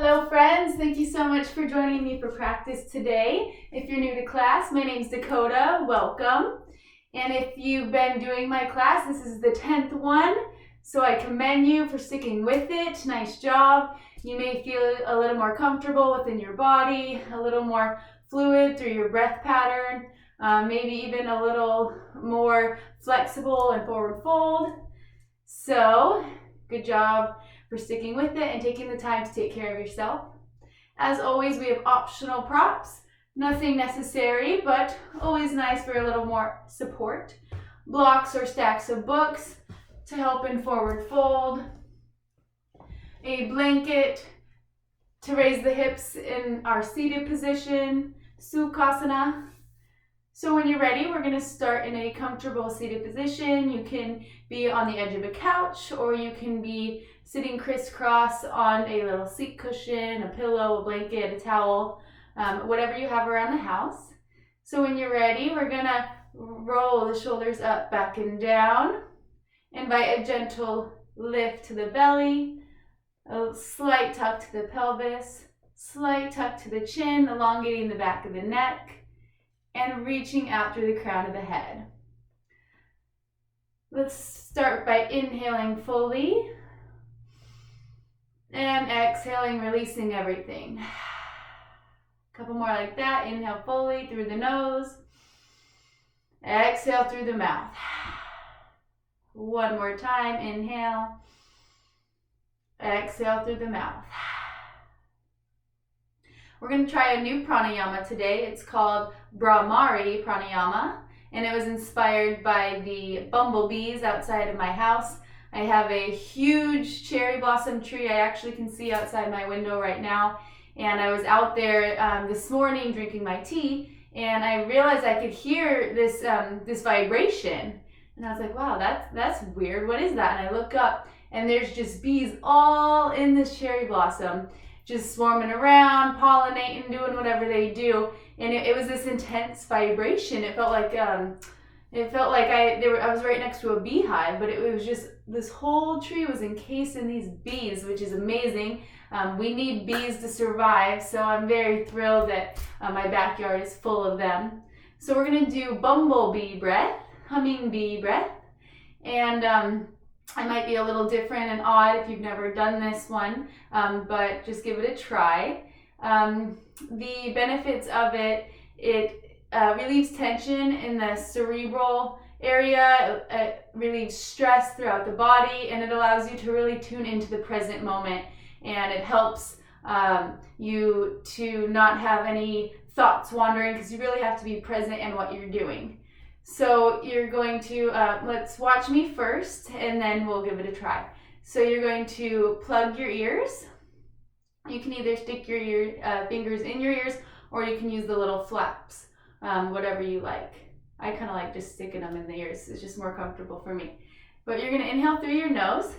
Hello friends, thank you so much for joining me for practice today. If you're new to class, my name's Dakota, welcome. And if you've been doing my class, this is the 10th one, so I commend you for sticking with it. Nice job. You may feel a little more comfortable within your body, a little more fluid through your breath pattern, maybe even a little more flexible and forward fold. So, good job for sticking with it and taking the time to take care of yourself. As always, we have optional props. Nothing necessary, but always nice for a little more support. Blocks or stacks of books to help in forward fold. A blanket to raise the hips in our seated position, Sukhasana. So when you're ready, we're going to start in a comfortable seated position. You can be on the edge of a couch, or you can be sitting crisscross on a little seat cushion, a pillow, a blanket, a towel, whatever you have around the house. So when you're ready, we're going to roll the shoulders up, back, and down. Invite a gentle lift to the belly, a slight tuck to the pelvis, slight tuck to the chin, elongating the back of the neck, and reaching out through the crown of the head. Let's start by inhaling fully and exhaling, releasing everything. A couple more like that. Inhale fully through the nose. Exhale through the mouth. One more time. Inhale. Exhale through the mouth. We're going to try a new pranayama today. It's called Bhramari Pranayama, and it was inspired by the bumblebees outside of my house. I have a huge cherry blossom tree I actually can see outside my window right now, and I was out there this morning drinking my tea, and I realized I could hear this this vibration, and I was like, wow, that's weird. What is that? And I look up, and there's just bees all in this cherry blossom, just swarming around, pollinating, doing whatever they do. And it was this intense vibration. It felt like I was right next to a beehive, but it was just, this whole tree was encased in these bees, which is amazing. We need bees to survive, so I'm very thrilled that my backyard is full of them. So we're gonna do bumblebee breath, humming bee breath, and I might be a little different and odd if you've never done this one, but just give it a try. The benefits of it relieves tension in the cerebral area, it relieves stress throughout the body, and it allows you to really tune into the present moment, and it helps you to not have any thoughts wandering, because you really have to be present in what you're doing. So you're going to, let's watch me first, and then we'll give it a try. So you're going to plug your ears. You can either stick your fingers in your ears, or you can use the little flaps, whatever you like. I kind of like just sticking them in the ears. It's just more comfortable for me. But you're going to inhale through your nose,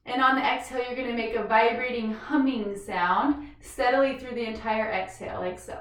and on the exhale, you're going to make a vibrating humming sound steadily through the entire exhale, like so.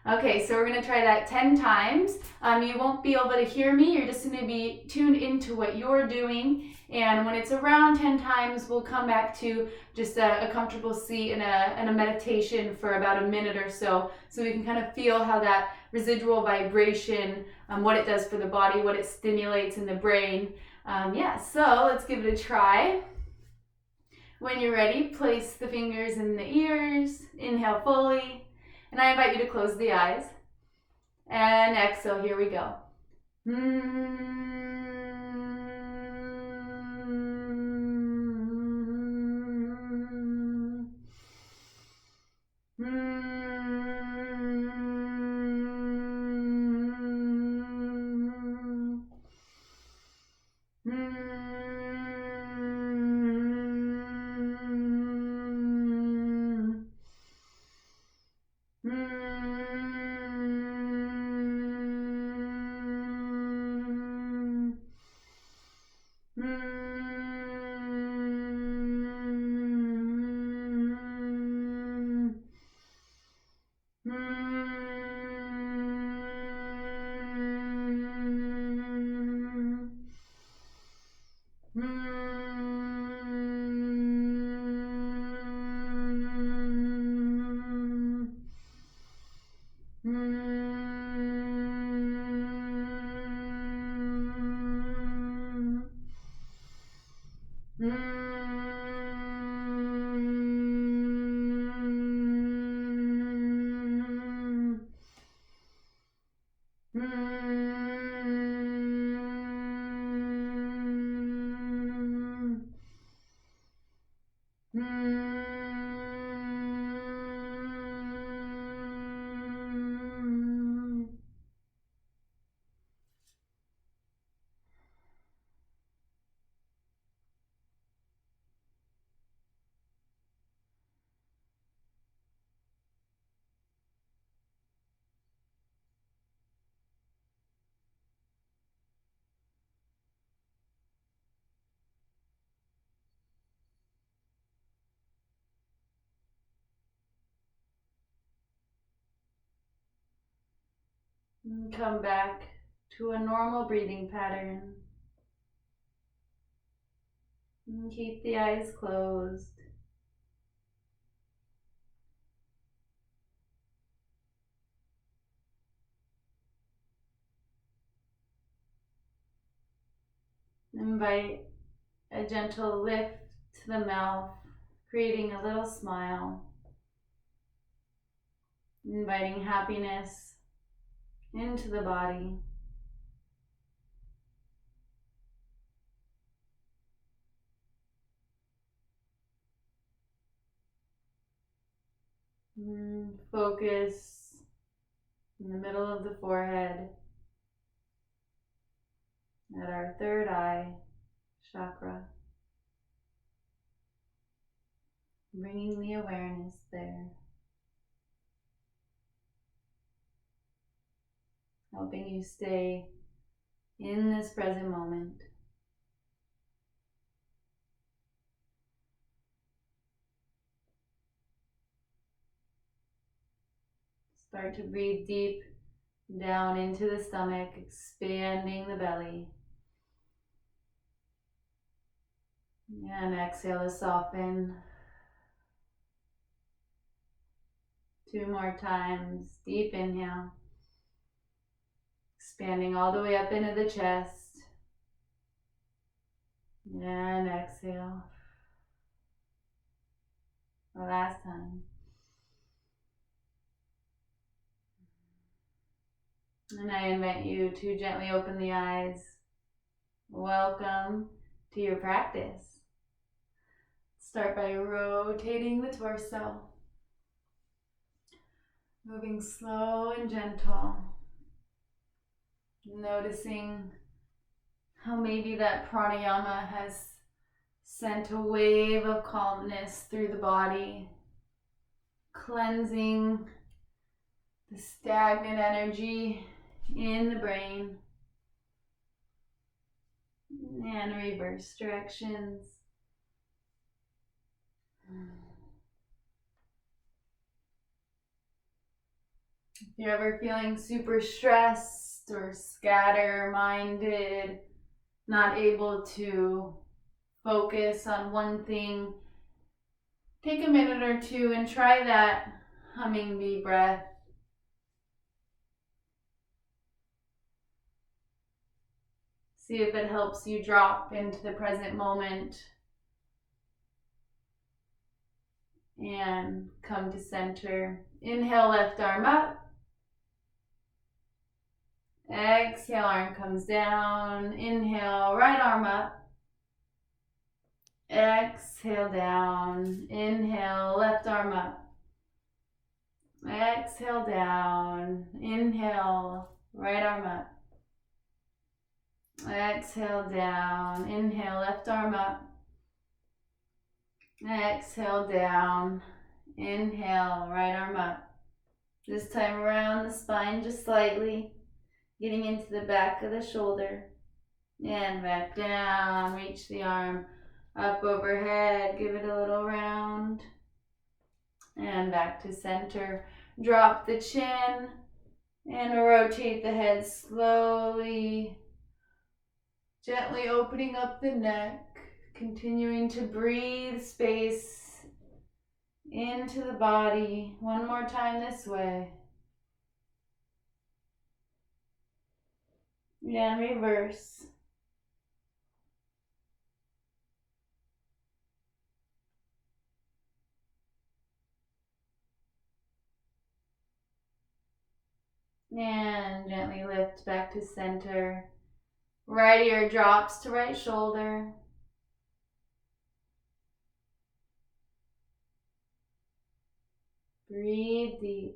Okay, so we're going to try that 10 times. You won't be able to hear me. You're just going to be tuned into what you're doing. And when it's around 10 times, we'll come back to just a comfortable seat and a meditation for about a minute or so we can kind of feel how that residual vibration, what it does for the body, what it stimulates in the brain. So let's give it a try. When you're ready, place the fingers in the ears. Inhale fully. And I invite you to close the eyes. And exhale, here we go. And come back to a normal breathing pattern. And keep the eyes closed. Invite a gentle lift to the mouth, creating a little smile. Inviting happiness into the body. Focus in the middle of the forehead at our third eye chakra. Bringing the awareness there. Helping you stay in this present moment. Start to breathe deep down into the stomach, expanding the belly. And exhale to soften. 2 more times. Deep inhale. Expanding all the way up into the chest. And exhale. The last time. And I invite you to gently open the eyes. Welcome to your practice. Start by rotating the torso. Moving slow and gentle. Noticing how maybe that pranayama has sent a wave of calmness through the body, cleansing the stagnant energy in the brain, and reverse directions. If you're ever feeling super stressed or scatter-minded, not able to focus on one thing, take a minute or two and try that humming bee breath. See if it helps you drop into the present moment and come to center. Inhale, left arm up. Exhale, arm comes down. Inhale, right arm up. Exhale, down. Inhale, left arm up. Exhale, down. Inhale, right arm up. Exhale, down. Inhale, left arm up. Exhale, down. Inhale, right arm up. This time around the spine just slightly, getting into the back of the shoulder. And back down, reach the arm up overhead, give it a little round. And back to center. Drop the chin and rotate the head slowly, gently opening up the neck, continuing to breathe space into the body. One more time this way. And reverse. And gently lift back to center. Right ear drops to right shoulder. Breathe deep.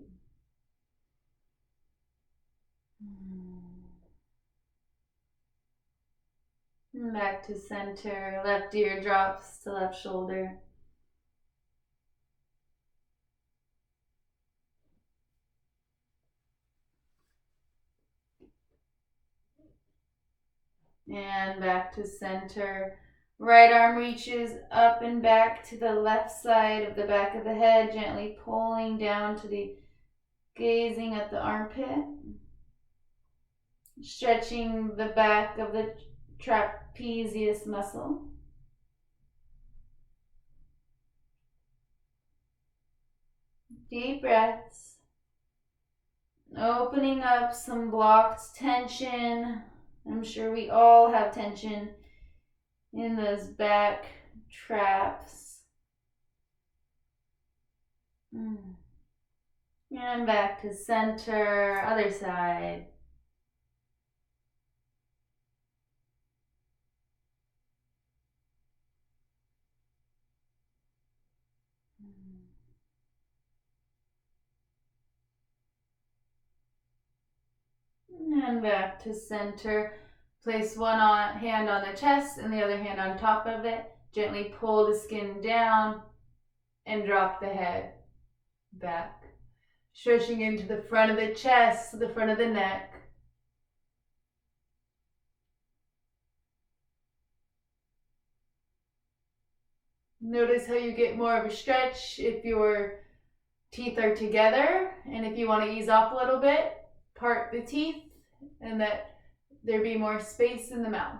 And back to center. Left ear drops to left shoulder. And back to center. Right arm reaches up and back to the left side of the back of the head, gently pulling down to the gazing at the armpit. Stretching the back of the trapezius muscle. Deep breaths. Opening up some blocked tension. I'm sure we all have tension in those back traps. And back to center, other side. And back to center. Place one hand on the chest and the other hand on top of it. Gently pull the skin down and drop the head back. Stretching into the front of the chest, the front of the neck. Notice how you get more of a stretch if your teeth are together, and if you want to ease off a little bit, part the teeth and that there be more space in the mouth.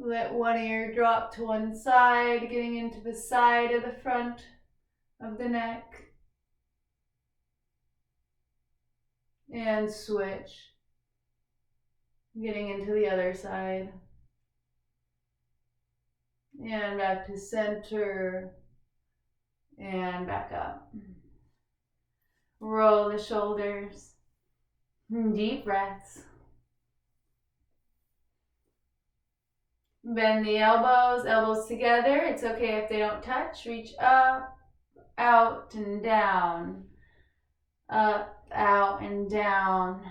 Let one ear drop to one side, getting into the side of the front of the neck. And switch. Getting into the other side. And back to center. And back up. Roll the shoulders. Deep breaths. Bend the elbows, elbows together. It's okay if they don't touch. Reach up, out, and down. Up, out, and down.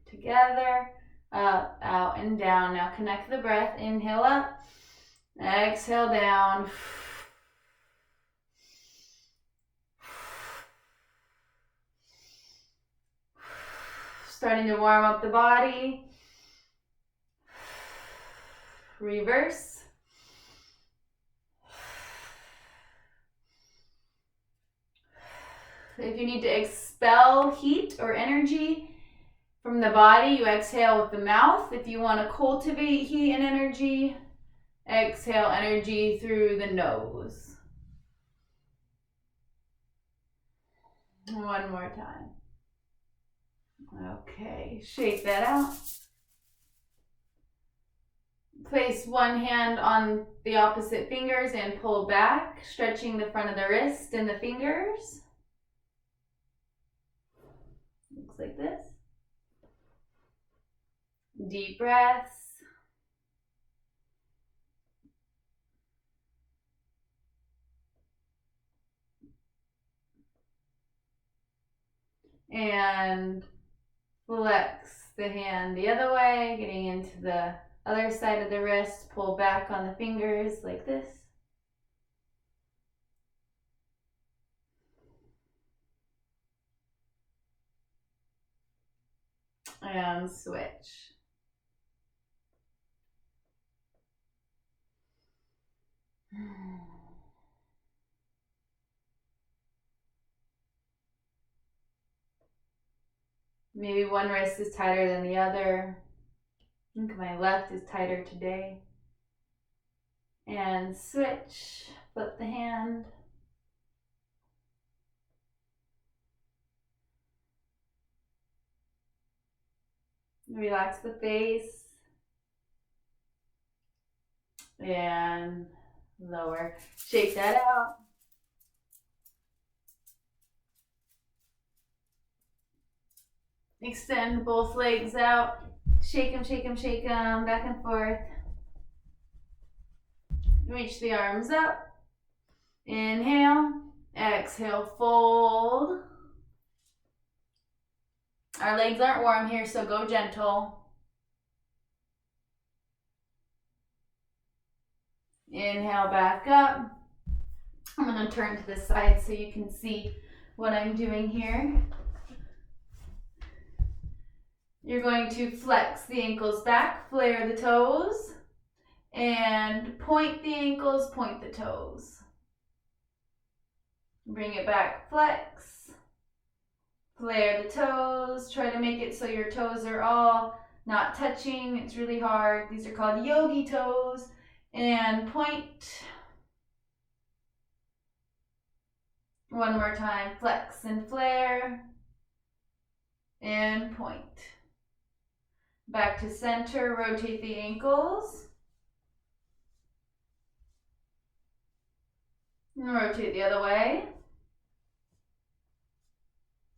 Together, up, out, and down. Now connect the breath. Inhale up, exhale down. Starting to warm up the body. Reverse. If you need to expel heat or energy from the body, you exhale with the mouth. If you want to cultivate heat and energy, exhale energy through the nose. One more time. Okay, shake that out. Place one hand on the opposite fingers and pull back, stretching the front of the wrist and the fingers. Looks like this. Deep breaths. And flex the hand the other way, getting into the other side of the wrist. Pull back on the fingers like this. And switch. Maybe one wrist is tighter than the other. I think my left is tighter today. And switch. Flip the hand. Relax the face. And lower. Shake that out. Extend both legs out. Shake them, shake them, shake them. Back and forth. Reach the arms up. Inhale. Exhale, fold. Our legs aren't warm here, so go gentle. Inhale, back up. I'm going to turn to the side so you can see what I'm doing here. You're going to flex the ankles back, flare the toes, and point the ankles, point the toes. Bring it back, flex. Flare the toes. Try to make it so your toes are all not touching. It's really hard. These are called yogi toes. And point. One more time. Flex and flare. And point. Back to center. Rotate the ankles. And rotate the other way.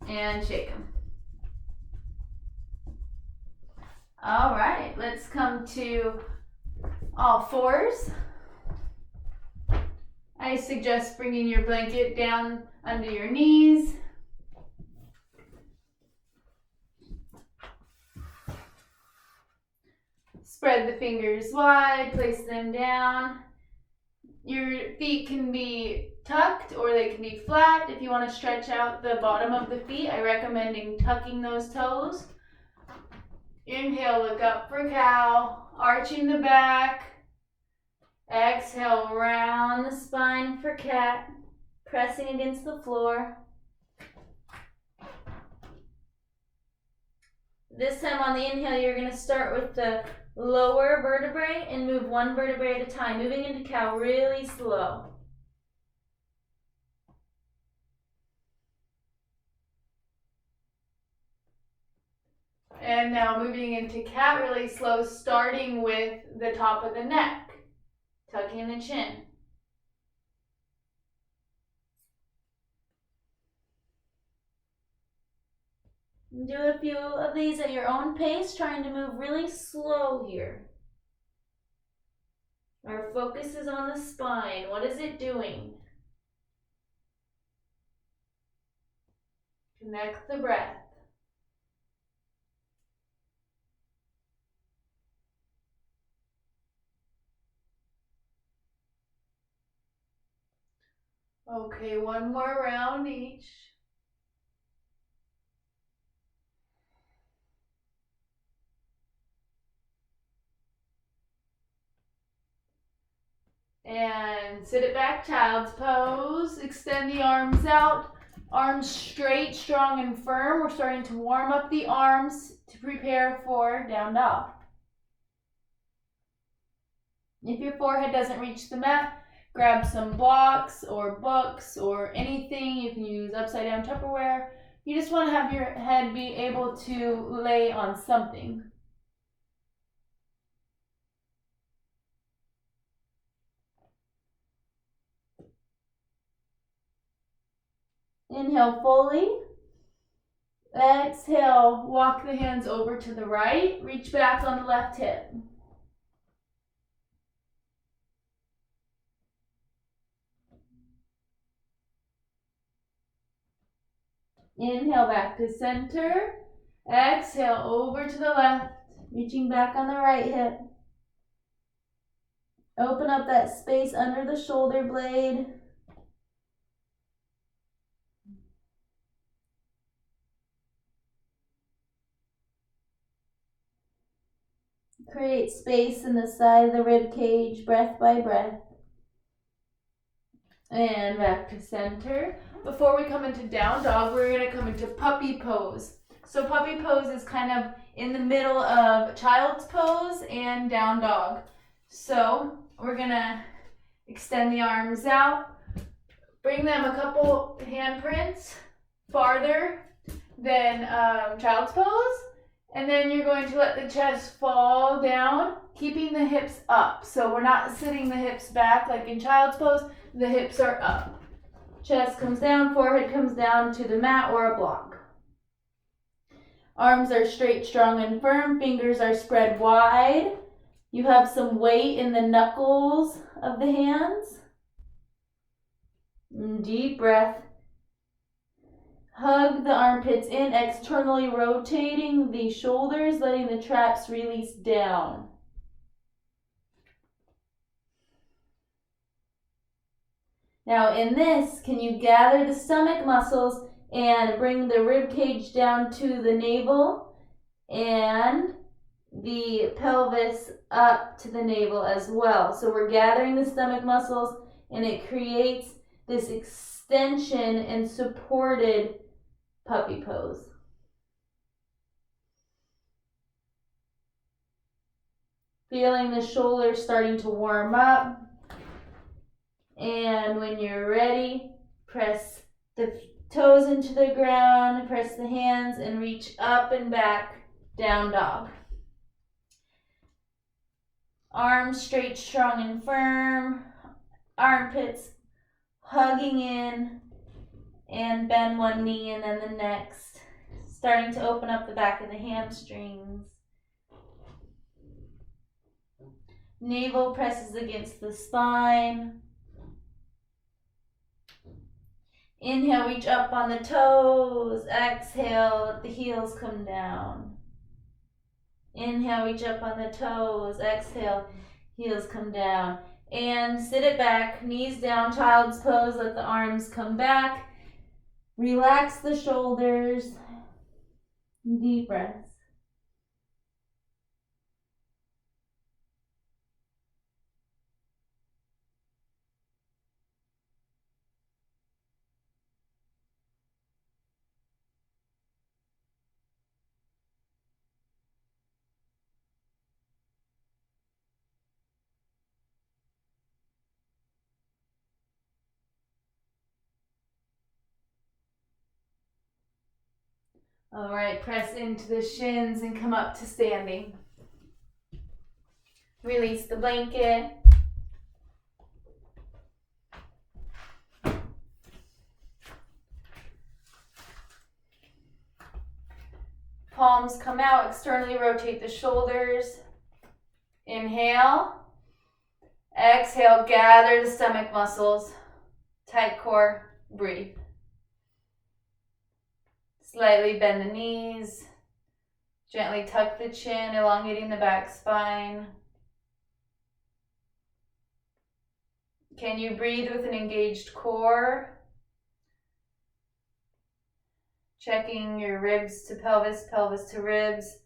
And shake them. All right, let's come to all fours. I suggest bringing your blanket down under your knees. Spread the fingers wide, place them down. Your feet can be tucked or they can be flat. If you want to stretch out the bottom of the feet, I recommend tucking those toes. Inhale, look up for cow, arching the back. Exhale, round the spine for cat, pressing against the floor. This time on the inhale, you're going to start with the lower vertebrae and move one vertebrae at a time, moving into cow really slow. And now moving into cat really slow, starting with the top of the neck, tucking the chin. Do a few of these at your own pace, trying to move really slow here. Our focus is on the spine. What is it doing? Connect the breath. Okay, one more round each. And sit it back, child's pose. Extend the arms out. Arms straight, strong, and firm. We're starting to warm up the arms to prepare for down dog. If your forehead doesn't reach the mat, grab some blocks or books or anything. You can use upside down Tupperware. You just want to have your head be able to lay on something. Inhale fully. Exhale, walk the hands over to the right. Reach back on the left hip. Inhale back to center. Exhale over to the left. Reaching back on the right hip. Open up that space under the shoulder blade. Create space in the side of the rib cage, breath by breath. And back to center. Before we come into down dog, we're going to come into puppy pose. So puppy pose is kind of in the middle of child's pose and down dog. So we're going to extend the arms out. Bring them a couple handprints farther than child's pose. And then you're going to let the chest fall down, keeping the hips up. So we're not sitting the hips back like in child's pose. The hips are up. Chest comes down, forehead comes down to the mat or a block. Arms are straight, strong, and firm. Fingers are spread wide. You have some weight in the knuckles of the hands. Deep breath. Hug the armpits in, externally rotating the shoulders, letting the traps release down. Now in this, can you gather the stomach muscles and bring the rib cage down to the navel and the pelvis up to the navel as well. So we're gathering the stomach muscles and it creates this extension extension and supported puppy pose. Feeling the shoulders starting to warm up. And when you're ready, press the toes into the ground, press the hands, and reach up and back, down dog. Arms straight, strong, and firm. Armpits hugging in, and bend one knee and then the next. Starting to open up the back of the hamstrings. Navel presses against the spine. Inhale, reach up on the toes. Exhale, let the heels come down. Inhale, reach up on the toes. Exhale, heels come down. And sit it back, knees down, child's pose. Let the arms come back. Relax the shoulders. Deep breaths. All right, press into the shins and come up to standing. Release the blanket. Palms come out, externally rotate the shoulders. Inhale. Exhale, gather the stomach muscles. Tight core, breathe. Slightly bend the knees. Gently tuck the chin, elongating the back spine. Can you breathe with an engaged core? Checking your ribs to pelvis, pelvis to ribs.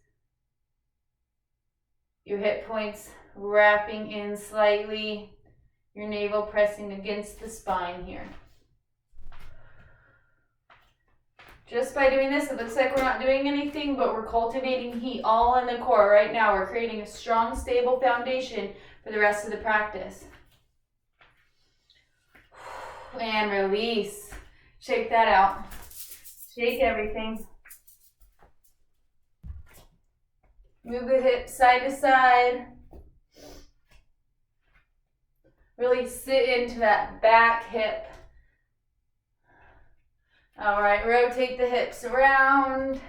Your hip points wrapping in slightly. Your navel pressing against the spine here. Just by doing this, it looks like we're not doing anything, but we're cultivating heat all in the core. Right now, we're creating a strong, stable foundation for the rest of the practice. And release. Shake that out. Shake everything. Move the hips side to side. Really sit into that back hip. All right, rotate the hips around.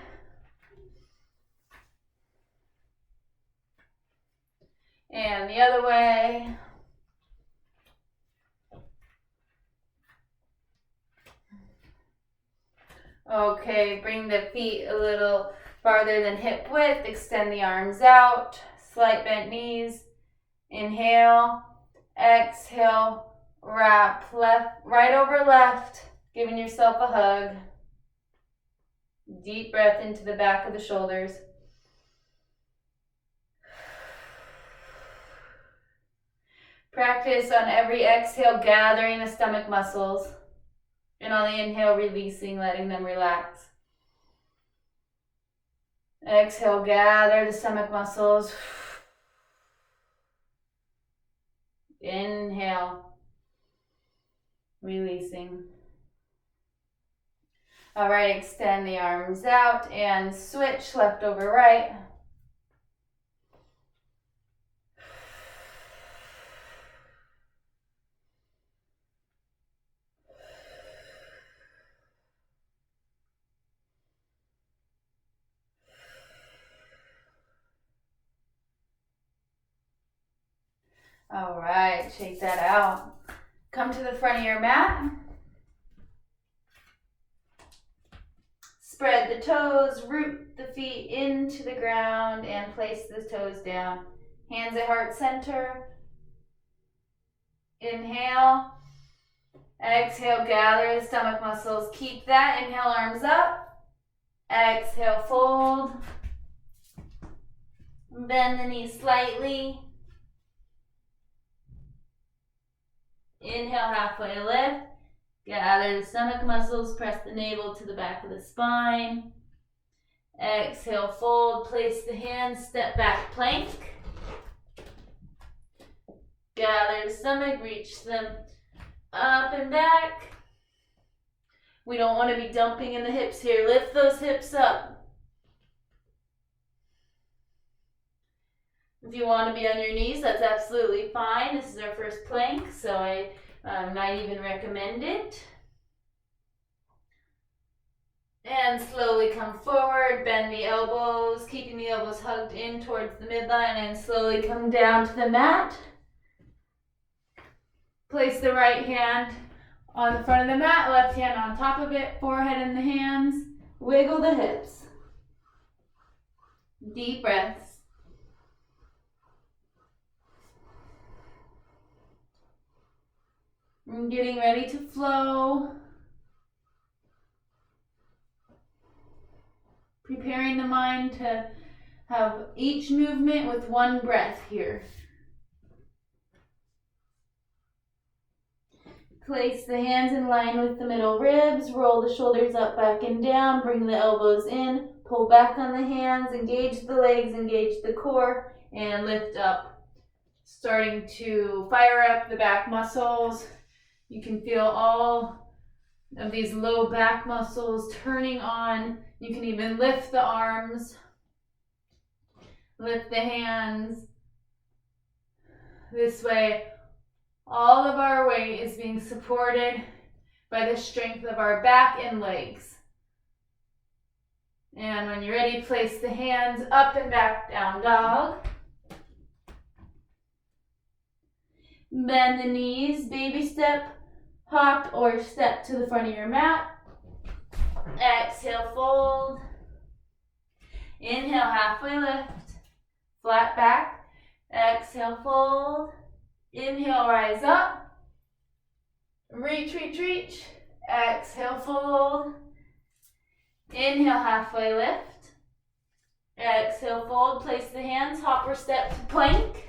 And the other way. Okay, bring the feet a little farther than hip width. Extend the arms out. Slight bent knees. Inhale. Exhale. Wrap left, right over left. Giving yourself a hug. Deep breath into the back of the shoulders. Practice on every exhale, gathering the stomach muscles. And on the inhale, releasing, letting them relax. Exhale, gather the stomach muscles. Inhale, releasing. All right, extend the arms out and switch left over right. All right, shake that out. Come to the front of your mat. Spread the toes, root the feet into the ground, and place the toes down. Hands at heart center. Inhale. Exhale, gather the stomach muscles. Keep that. Inhale, arms up. Exhale, fold. Bend the knees slightly. Inhale, halfway lift. Gather the stomach muscles, press the navel to the back of the spine. Exhale, fold, place the hands, step back, plank. Gather the stomach, reach them up and back. We don't want to be dumping in the hips here. Lift those hips up. If you want to be on your knees, that's absolutely fine. This is our first plank, so I might even recommend it. And slowly come forward, bend the elbows, keeping the elbows hugged in towards the midline, and slowly come down to the mat. Place the right hand on the front of the mat, left hand on top of it, forehead in the hands. Wiggle the hips. Deep breaths. I'm getting ready to flow. Preparing the mind to have each movement with one breath here. Place the hands in line with the middle ribs. Roll the shoulders up, back, and down. Bring the elbows in. Pull back on the hands. Engage the legs, engage the core, and lift up. Starting to fire up the back muscles. You can feel all of these low back muscles turning on. You can even lift the arms, lift the hands. This way, all of our weight is being supported by the strength of our back and legs. And when you're ready, place the hands up and back, down dog. Bend the knees, baby step, hop or step to the front of your mat. Exhale, fold. Inhale, halfway lift. Flat back. Exhale, fold. Inhale, rise up. Reach, reach, reach. Exhale, fold. Inhale, halfway lift. Exhale, fold. Place the hands, hop or step to plank.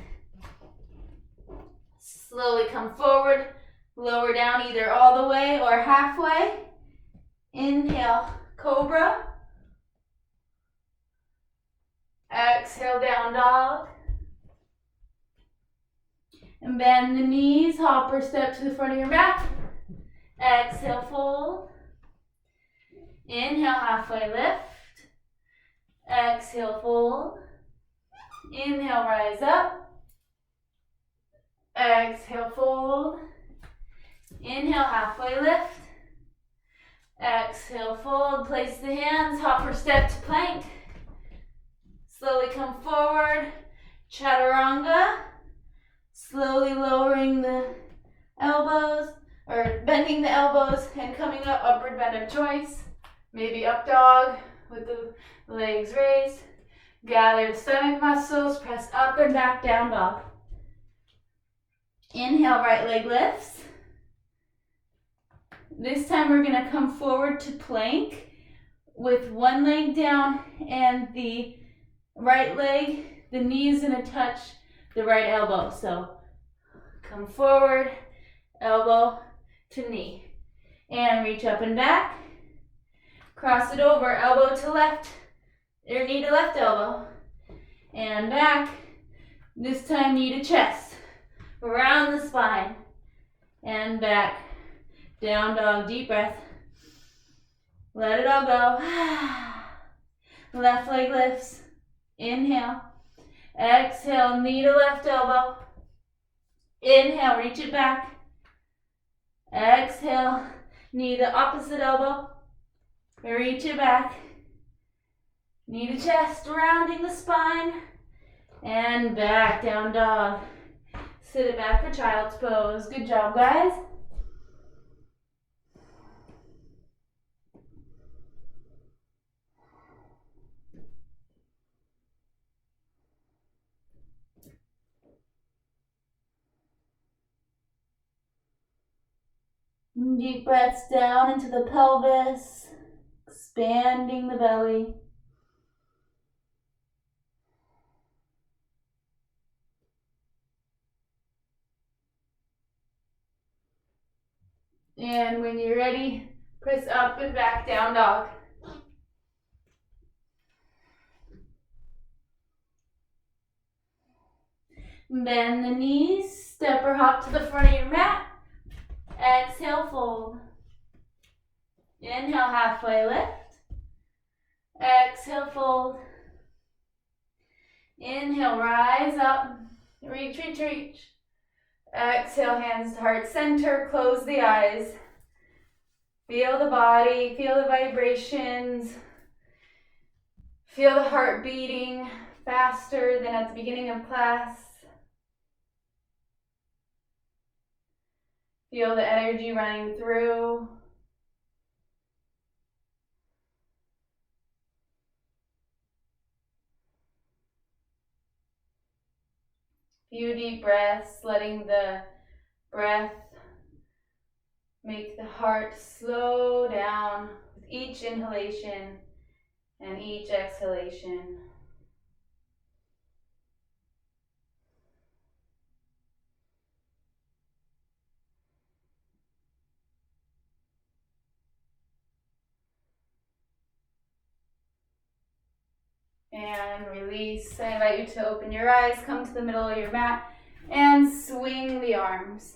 Slowly come forward. Lower down either all the way or halfway. Inhale, cobra. Exhale, down dog. And bend the knees, hop or step to the front of your mat. Exhale, fold. Inhale, halfway lift. Exhale, fold. Inhale, rise up. Exhale, fold. Inhale, halfway lift. Exhale, fold. Place the hands, hop or step to plank. Slowly come forward. Chaturanga. Slowly lowering the elbows, or bending the elbows and coming up, upward bend of choice. Maybe up dog with the legs raised. Gather the stomach muscles, press up and back, down dog. Inhale, right leg lifts. This time we're gonna come forward to plank with one leg down and the right leg, the knee is gonna touch the right elbow. So come forward, elbow to knee. And reach up and back. Cross it over, elbow to left, or knee to left elbow. And back. This time knee to chest. Around the spine. And back. Down dog, deep breath. Let it all go. Left leg lifts. Inhale. Exhale, knee to left elbow. Inhale, reach it back. Exhale, knee to opposite elbow. Reach it back. Knee to chest, rounding the spine. And back, down dog. Sit it back for child's pose. Good job, guys. Deep breaths down into the pelvis, expanding the belly. And when you're ready, press up and back, down dog. Bend the knees, step or hop to the front of your mat. Exhale, fold. Inhale, halfway lift. Exhale, fold. Inhale, rise up. Reach, reach, reach. Exhale, hands to heart center. Close the eyes. Feel the body, feel the vibrations. Feel the heart beating faster than at the beginning of class. Feel the energy running through. Few deep breaths, letting the breath make the heart slow down with each inhalation and each exhalation. And release. I invite you to open your eyes, come to the middle of your mat, and swing the arms.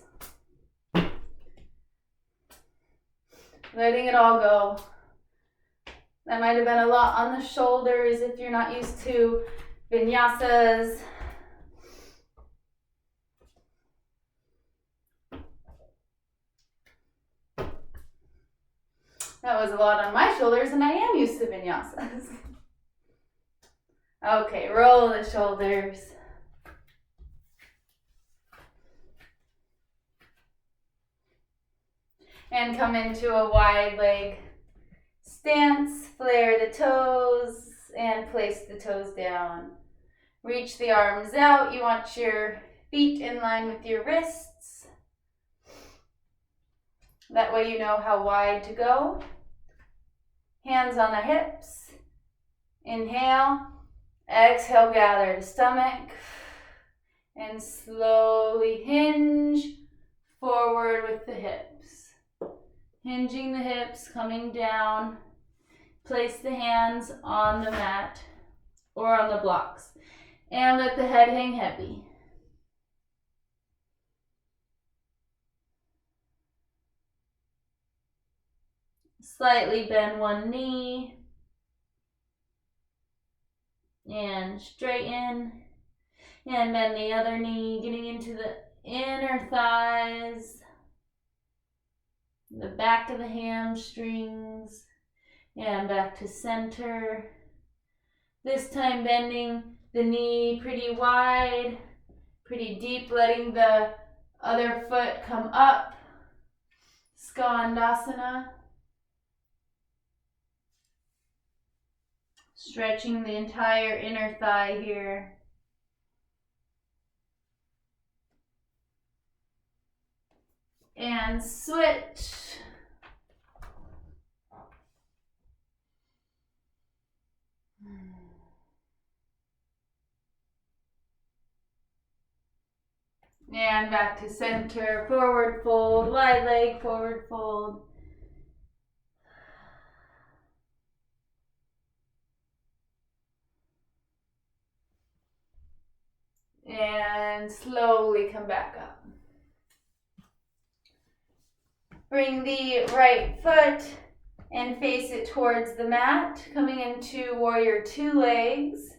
Letting it all go. That might have been a lot on the shoulders if you're not used to vinyasas. That was a lot on my shoulders, and I am used to vinyasas. Okay, roll the shoulders. And come into a wide leg stance. Flare the toes and place the toes down. Reach the arms out. You want your feet in line with your wrists. That way you know how wide to go. Hands on the hips. Inhale. Exhale, gather the stomach. And slowly hinge forward with the hips. Hinging the hips, coming down. Place the hands on the mat or on the blocks. And let the head hang heavy. Slightly bend one knee. And straighten. And bend the other knee, getting into the inner thighs. The back of the hamstrings, and back to center. This time bending the knee pretty wide, pretty deep, letting the other foot come up. Skandasana. Stretching the entire inner thigh here. And switch. And back to center, forward fold, wide leg, forward fold. And slowly come back up. Bring the right foot and face it towards the mat, coming into warrior two legs.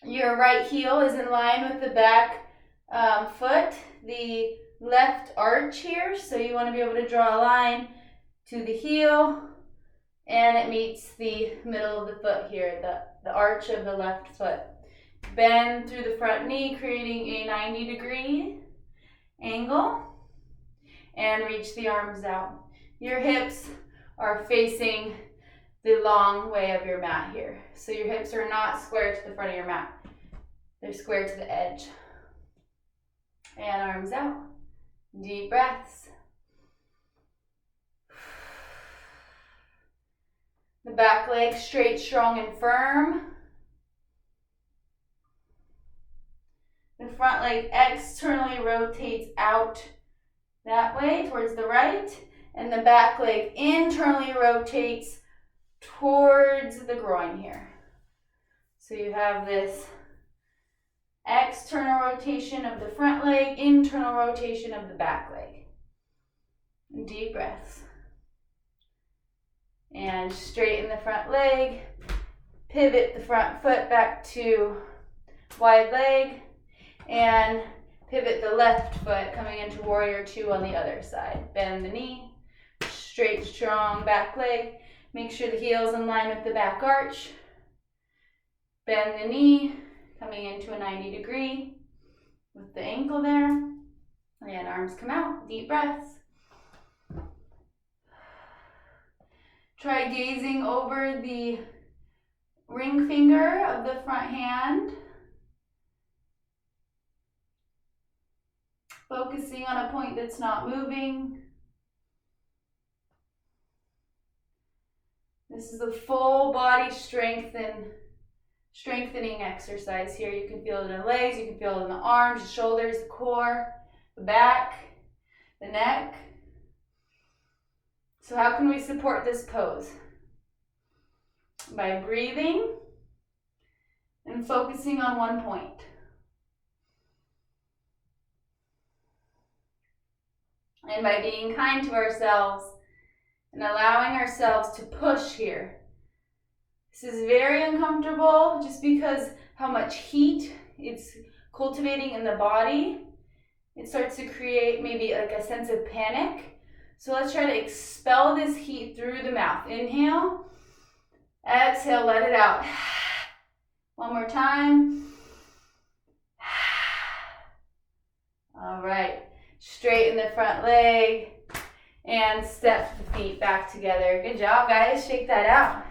Your right heel is in line with the back foot, the left arch here. So you want to be able to draw a line to the heel and it meets the middle of the foot here, the arch of the left foot. Bend through the front knee, creating a 90-degree angle. And reach the arms out. Your hips are facing the long way of your mat here. So your hips are not square to the front of your mat. They're square to the edge. And arms out. Deep breaths. The back leg straight, strong, and firm. The front leg externally rotates out that way towards the right, and the back leg internally rotates towards the groin here. So you have this external rotation of the front leg, internal rotation of the back leg. Deep breaths. And straighten the front leg, pivot the front foot back to wide leg, and pivot the left foot coming into warrior two on the other side. Bend the knee, straight, strong back leg. Make sure the heel's in line with the back arch. Bend the knee, coming into a 90 degree with the ankle there. And arms come out, deep breaths. Try gazing over the ring finger of the front hand. Focusing on a point that's not moving. This is a full body strengthening exercise here. You can feel it in the legs, you can feel it in the arms, the shoulders, the core, the back, the neck. So how can we support this pose? By breathing and focusing on one point. And by being kind to ourselves and allowing ourselves to push here. This is very uncomfortable just because how much heat it's cultivating in the body. It starts to create maybe like a sense of panic. So let's try to expel this heat through the mouth. Inhale, exhale, let it out. One more time. All right, straighten the front leg and step the feet back together. Good job, guys, shake that out.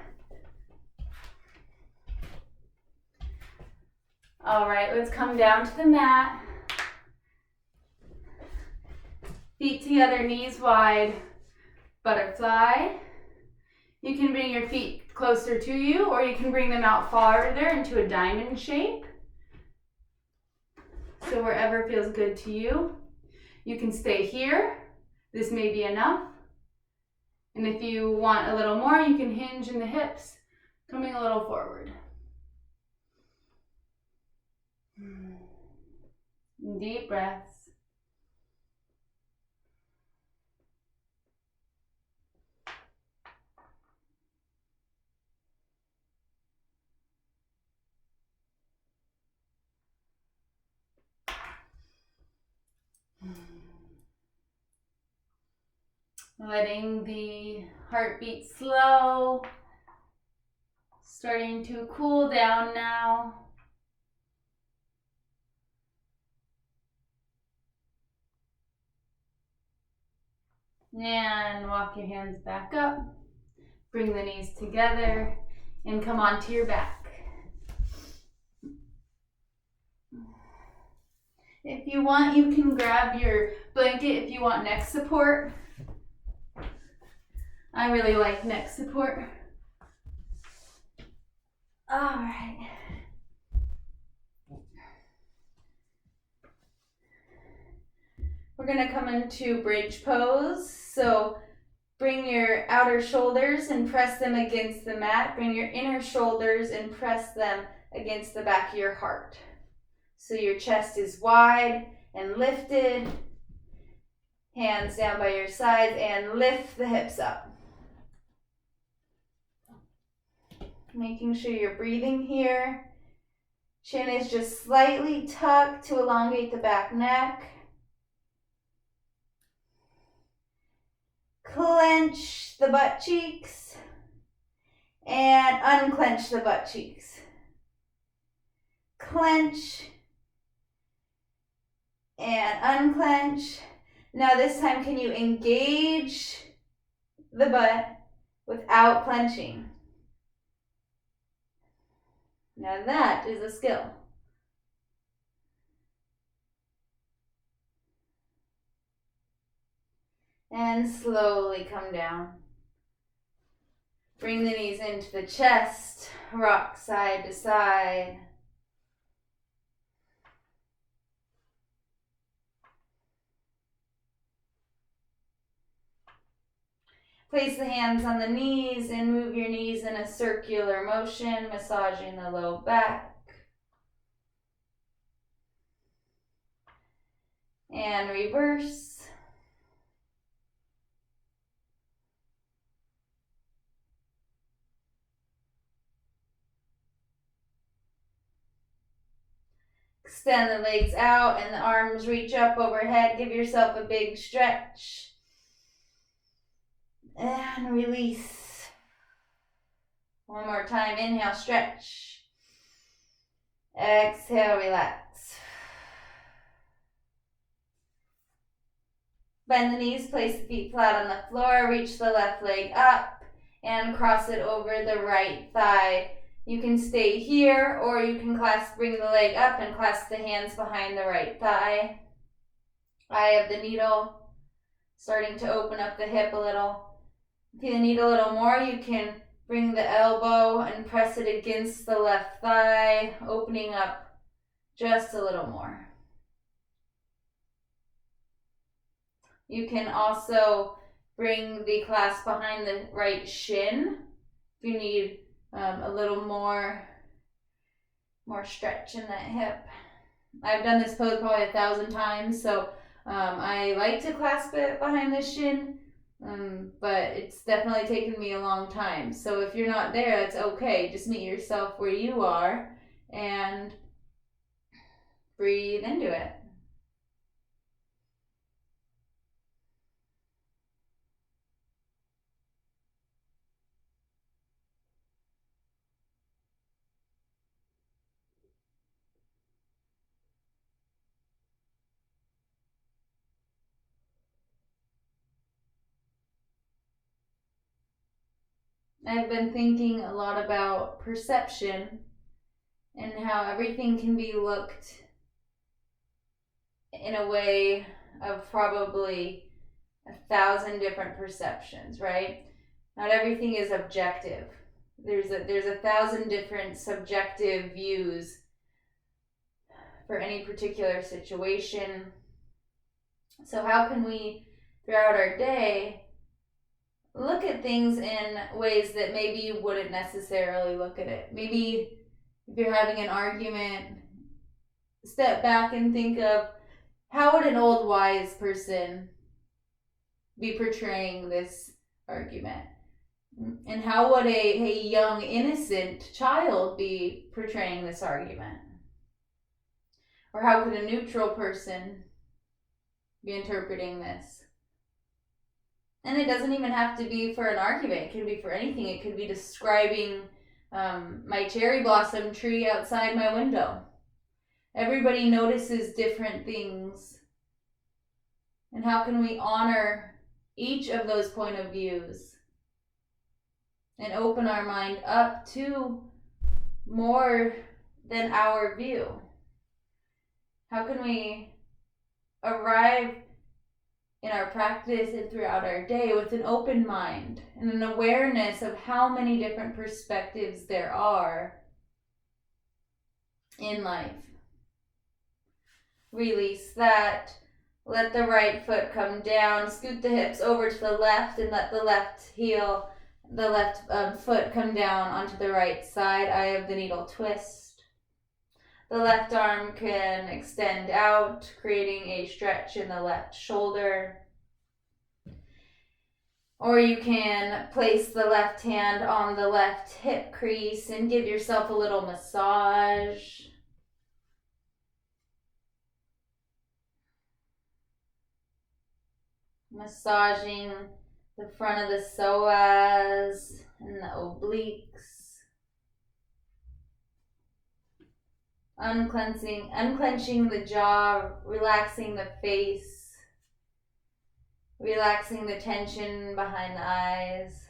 All right, let's come down to the mat. Feet together, knees wide, butterfly. You can bring your feet closer to you, or you can bring them out farther into a diamond shape. So wherever feels good to you. You can stay here. This may be enough. And if you want a little more, you can hinge in the hips, coming a little forward. Deep breaths. Letting the heartbeat slow, starting to cool down now. And walk your hands back up, bring the knees together, and come onto your back. If you want, you can grab your blanket if you want neck support. I really like neck support. All right. We're gonna come into bridge pose. So bring your outer shoulders and press them against the mat. Bring your inner shoulders and press them against the back of your heart. So your chest is wide and lifted. Hands down by your sides and lift the hips up. Making sure you're breathing here. Chin is just slightly tucked to elongate the back neck. Clench the butt cheeks and unclench the butt cheeks. Clench and unclench. Now this time, can you engage the butt without clenching? Now that is a skill. And slowly come down. Bring the knees into the chest, rock side to side. Place the hands on the knees and move your knees in a circular motion, massaging the low back. And reverse. Extend the legs out and the arms reach up overhead. Give yourself a big stretch. And release. One more time. Inhale, stretch. Exhale, relax. Bend the knees, place the feet flat on the floor. Reach the left leg up and cross it over the right thigh. You can stay here, or you can bring the leg up and clasp the hands behind the right thigh. Eye of the needle, starting to open up the hip a little. If you need a little more, you can bring the elbow and press it against the left thigh, opening up just a little more. You can also bring the clasp behind the right shin if you need a little more stretch in that hip. I've done this pose probably 1,000 times, so I like to clasp it behind the shin, but it's definitely taken me a long time. So if you're not there, that's okay. Just meet yourself where you are and breathe into it. I've been thinking a lot about perception and how everything can be looked in a way of probably 1,000 different perceptions, right? Not everything is objective. There's 1,000 different subjective views for any particular situation. So how can we, throughout our day, look at things in ways that maybe you wouldn't necessarily look at it? Maybe if you're having an argument, step back and think of, how would an old wise person be portraying this argument? And how would a young innocent child be portraying this argument? Or how could a neutral person be interpreting this? And it doesn't even have to be for an argument. It could be for anything. It could be describing my cherry blossom tree outside my window. Everybody notices different things. And how can we honor each of those point of views and open our mind up to more than our view? How can we arrive in our practice and throughout our day with an open mind and an awareness of how many different perspectives there are in life? Release that. Let the right foot come down. Scoot the hips over to the left and let the left heel, the left foot come down onto the right side. Eye of the needle twist. The left arm can extend out, creating a stretch in the left shoulder. Or you can place the left hand on the left hip crease and give yourself a little massage. Massaging the front of the psoas and the obliques. Unclenching the jaw, relaxing the face, relaxing the tension behind the eyes.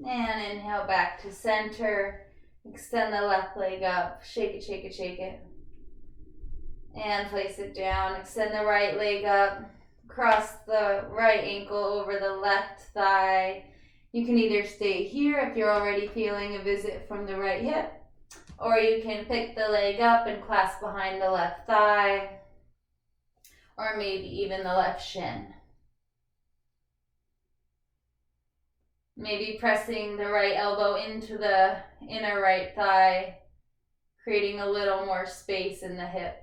And inhale back to center. Extend the left leg up. Shake it, shake it, shake it. And place it down. Extend the right leg up. Cross the right ankle over the left thigh. You can either stay here if you're already feeling a visit from the right hip, or you can pick the leg up and clasp behind the left thigh, or maybe even the left shin. Maybe pressing the right elbow into the inner right thigh, creating a little more space in the hip.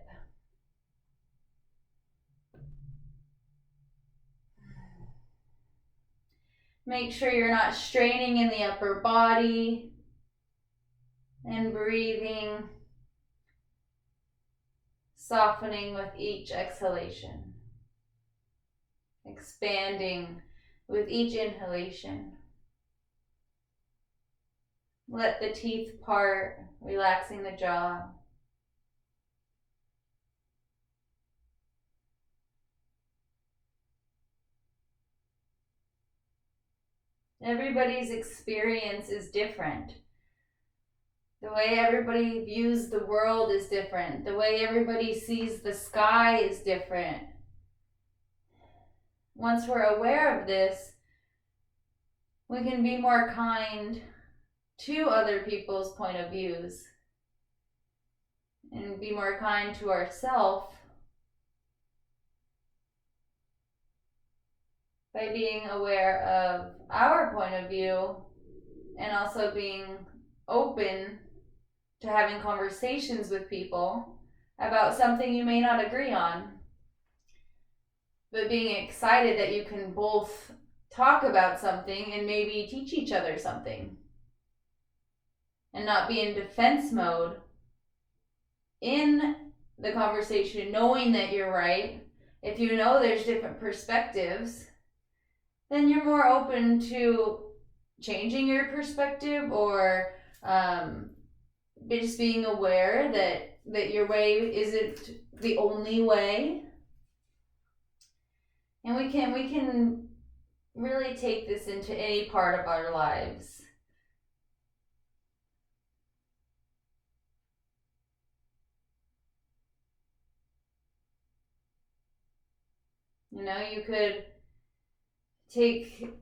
Make sure you're not straining in the upper body, and breathing, softening with each exhalation, expanding with each inhalation. Let the teeth part, relaxing the jaw. Everybody's experience is different. The way everybody views the world is different. The way everybody sees the sky is different. Once we're aware of this, we can be more kind to other people's point of views and be more kind to ourselves by being aware of our point of view and also being open to having conversations with people about something you may not agree on, but being excited that you can both talk about something and maybe teach each other something, and not be in defense mode in the conversation, knowing that you're right. If you know there's different perspectives, then you're more open to changing your perspective, or just being aware that your way isn't the only way. And we can really take this into any part of our lives. You know, you could take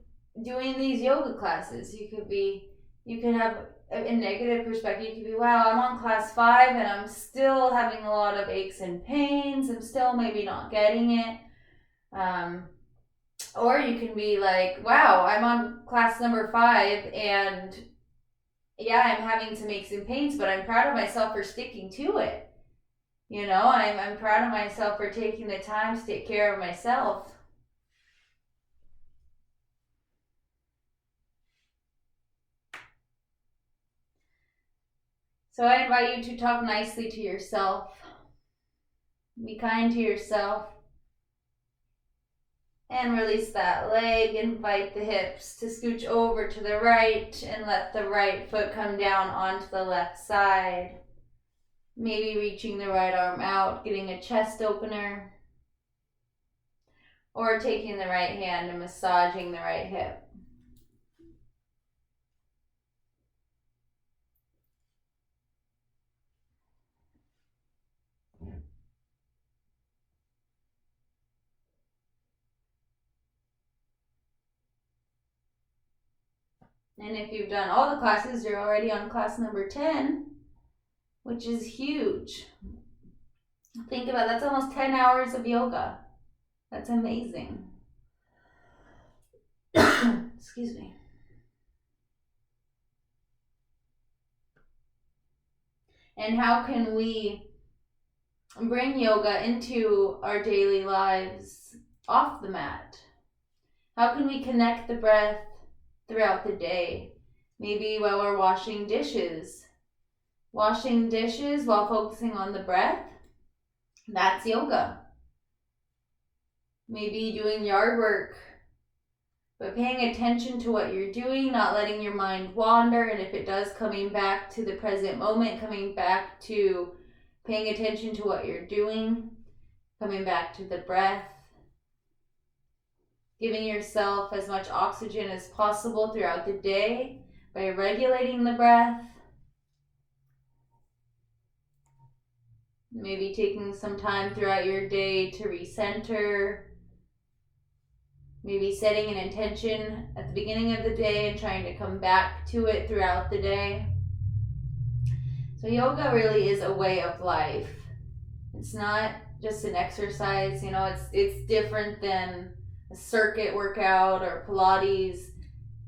doing these yoga classes. You could have a negative perspective. You could be, wow, I'm on class 5 and I'm still having a lot of aches and pains. I'm still maybe not getting it. Or you can be like, wow, I'm on class number 5 and yeah, I'm having some aches and pains, but I'm proud of myself for sticking to it. You know, I'm proud of myself for taking the time to take care of myself. So I invite you to talk nicely to yourself. Be kind to yourself. And release that leg. Invite the hips to scooch over to the right and let the right foot come down onto the left side. Maybe reaching the right arm out, getting a chest opener. Or taking the right hand and massaging the right hip. And if you've done all the classes, you're already on class number 10, which is huge. Think about it, that's almost 10 hours of yoga. That's amazing. Excuse me. And how can we bring yoga into our daily lives off the mat? How can we connect the breath throughout the day? Maybe while we're washing dishes. Washing dishes while focusing on the breath, that's yoga. Maybe doing yard work, but paying attention to what you're doing, not letting your mind wander, and if it does, coming back to the present moment, coming back to paying attention to what you're doing, coming back to the breath, giving yourself as much oxygen as possible throughout the day by regulating the breath. Maybe taking some time throughout your day to recenter. Maybe setting an intention at the beginning of the day and trying to come back to it throughout the day. So yoga really is a way of life. It's not just an exercise, it's different than a circuit workout or Pilates.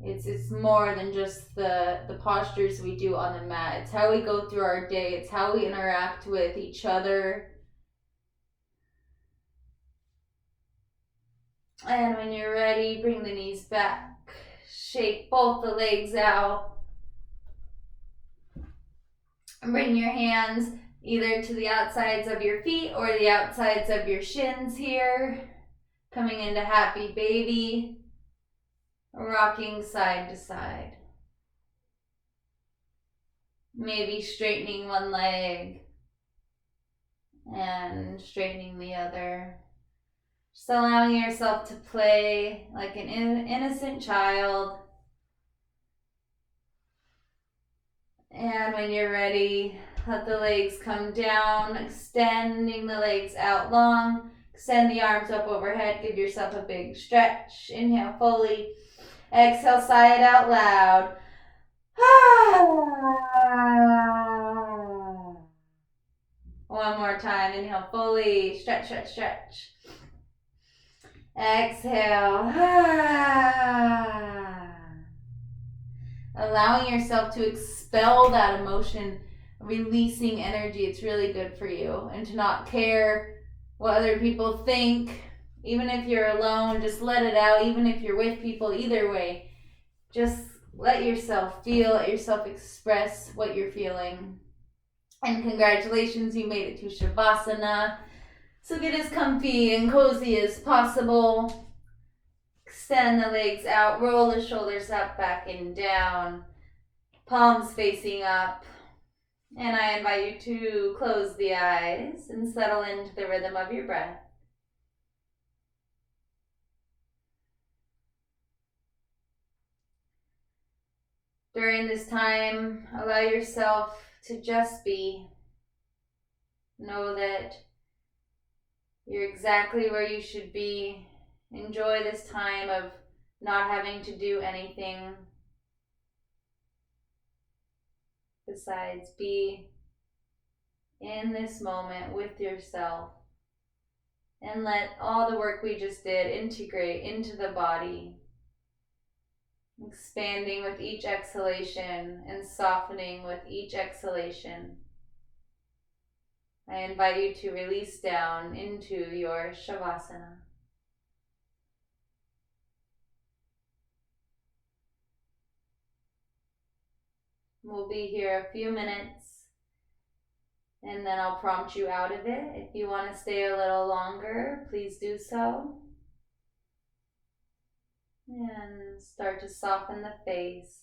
It's more than just the postures we do on the mat. It's how we go through our day. It's how we interact with each other. And when you're ready, bring the knees back. Shake both the legs out. And bring your hands either to the outsides of your feet or the outsides of your shins here. Coming into happy baby. Rocking side to side. Maybe straightening one leg and straightening the other. Just allowing yourself to play like an innocent child. And when you're ready, let the legs come down, extending the legs out long. Extend the arms up overhead. Give yourself a big stretch. Inhale fully. Exhale, sigh it out loud. One more time. Inhale fully. Stretch, stretch, stretch. Exhale. Allowing yourself to expel that emotion, releasing energy. It's really good for you. And to not care what other people think. Even if you're alone, just let it out. Even if you're with people, either way, just let yourself feel, let yourself express what you're feeling. And congratulations, you made it to Shavasana. So get as comfy and cozy as possible. Extend the legs out, roll the shoulders up, back and down. Palms facing up. And I invite you to close the eyes and settle into the rhythm of your breath. During this time, allow yourself to just be. Know that you're exactly where you should be. Enjoy this time of not having to do anything besides be in this moment with yourself. And let all the work we just did integrate into the body, expanding with each exhalation and softening with each exhalation. I invite you to release down into your Shavasana. We'll be here a few minutes and then I'll prompt you out of it. If you want to stay a little longer, please do so. And start to soften the face.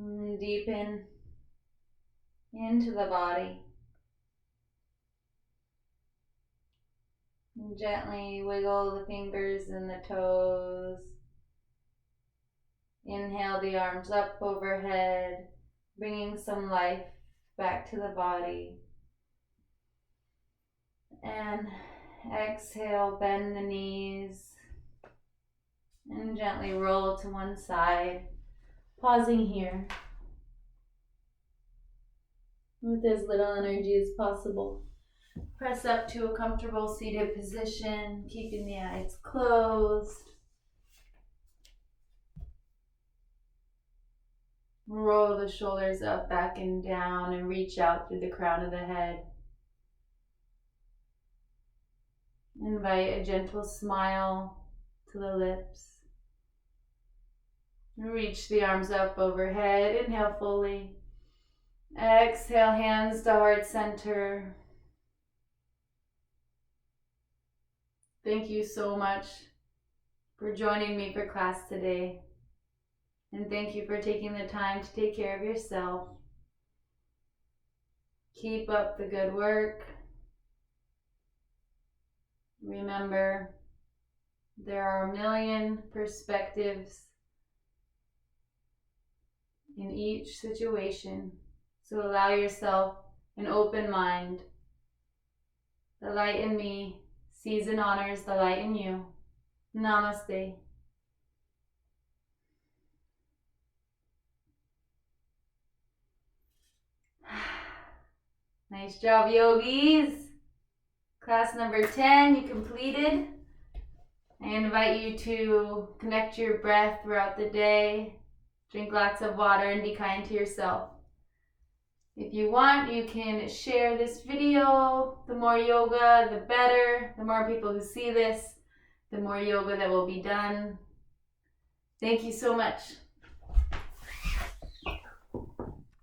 And deepen into the body. And gently wiggle the fingers and the toes. Inhale the arms up overhead, bringing some life back to the body. And exhale, bend the knees and gently roll to one side, pausing here with as little energy as possible. Press up to a comfortable seated position, keeping the eyes closed. Roll the shoulders up, back and down, and reach out through the crown of the head. Invite a gentle smile to the lips. Reach the arms up overhead. Inhale fully. Exhale, hands to heart center. Thank you so much for joining me for class today. And thank you for taking the time to take care of yourself. Keep up the good work. Remember, there are a million perspectives in each situation. So allow yourself an open mind. The light in me sees and honors the light in you. Namaste. Nice job, yogis. Class number 10, you completed. I invite you to connect your breath throughout the day. Drink lots of water and be kind to yourself. If you want, you can share this video. The more yoga, the better. The more people who see this, the more yoga that will be done. Thank you so much.